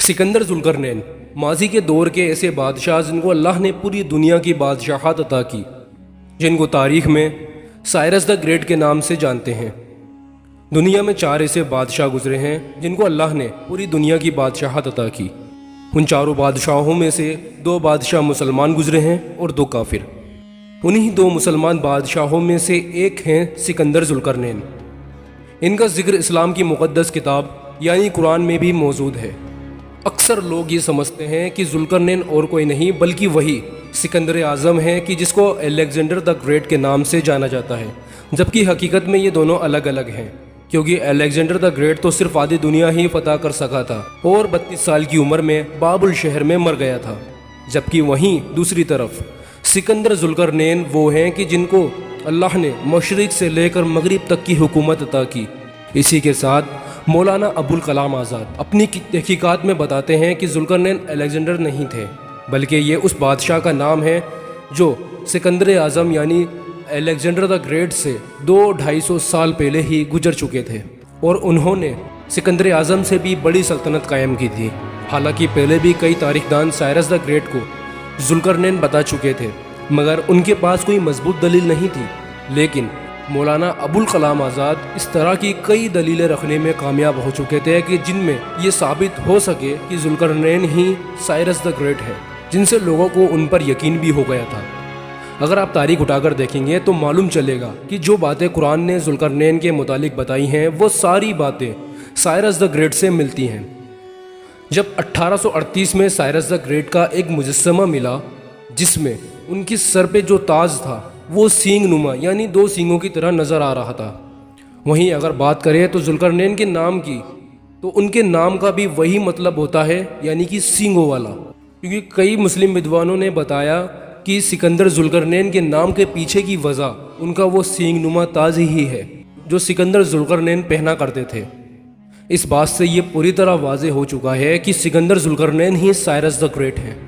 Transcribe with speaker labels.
Speaker 1: सिकंदर ज़ुल्करनैन माजी के दौर के ऐसे बादशाह जिनको अल्लाह ने पूरी दुनिया की बादशाहत अता की, जिनको तारीख़ में साइरस द ग्रेट के नाम से जानते हैं। दुनिया में 4 ऐसे बादशाह गुजरे हैं जिनको अल्लाह ने पूरी दुनिया की बादशाहत अता की। उन चारों बादशाहों में से 2 बादशाह मुसलमान गुजरे हैं और 2 काफिर। उन्हीं 2 मुसलमान बादशाहों में से एक हैं सिकंदर ज़ुल्करनैन। इनका जिक्र इस्लाम की मुक़द्दस किताब यानी कुरान में भी मौजूद है। अक्सर लोग ये समझते हैं कि ज़ुल्करनैन और कोई नहीं बल्कि वही सिकंदर आज़म है कि जिसको अलेक्जेंडर द ग्रेट के नाम से जाना जाता है, जबकि हकीकत में ये दोनों अलग अलग हैं, क्योंकि अलेक्जेंडर द ग्रेट तो सिर्फ आधी दुनिया ही फतह कर सका था और 32 साल की उम्र में बाबुल शहर में मर गया था। जबकि वहीं दूसरी तरफ सिकंदर ज़ुल्करनैन वो हैं कि जिनको अल्लाह ने मशरिक़ से लेकर मगरिब तक की हुकूमत अता की। इसी के साथ मौलाना अबुल कलाम आज़ाद अपनी तहकीकात में बताते हैं कि ज़ुल्करनैन अलेक्जेंडर नहीं थे, बल्कि ये उस बादशाह का नाम है जो सिकंदर आज़म यानी अलेक्जेंडर द ग्रेट से 200-250 साल पहले ही गुजर चुके थे और उन्होंने सिकंदर आज़म से भी बड़ी सल्तनत कायम की थी। हालांकि पहले भी कई तारीखदान साइरस द ग्रेट को ज़ुल्करनैन बता चुके थे, मगर उनके पास कोई मजबूत दलील नहीं थी। लेकिन मौलाना अबुल कलाम आज़ाद इस तरह की कई दलीलें रखने में कामयाब हो चुके थे कि जिनमें ये साबित हो सके कि ज़ुल्करनैन ही साइरस द ग्रेट है, जिनसे लोगों को उन पर यकीन भी हो गया था। अगर आप तारीख उठाकर देखेंगे तो मालूम चलेगा कि जो बातें कुरान ने ज़ुल्करनैन के मुतालिक बताई हैं वो सारी बातें साइरस द ग्रेट से मिलती हैं। जब 1838 में साइरस द ग्रेट का एक मुजस्समा मिला जिसमें उनकी सर पे जो ताज था वो सींग नुमा यानी 2 सींगों की तरह नज़र आ रहा था। वहीं अगर बात करें तो ज़ुल्करनैन के नाम की, तो उनके नाम का भी वही मतलब होता है यानी कि सींगों वाला, क्योंकि कई मुस्लिम विद्वानों ने बताया कि सिकंदर ज़ुल्करनैन के नाम के पीछे की वजह उनका वो सींग नुमा ताज ही है जो सिकंदर ज़ुल्करनैन पहना करते थे। इस बात से ये पूरी तरह वाज़ेह हो चुका है कि सिकंदर ज़ुल्करनैन ही साइरस द ग्रेट हैं।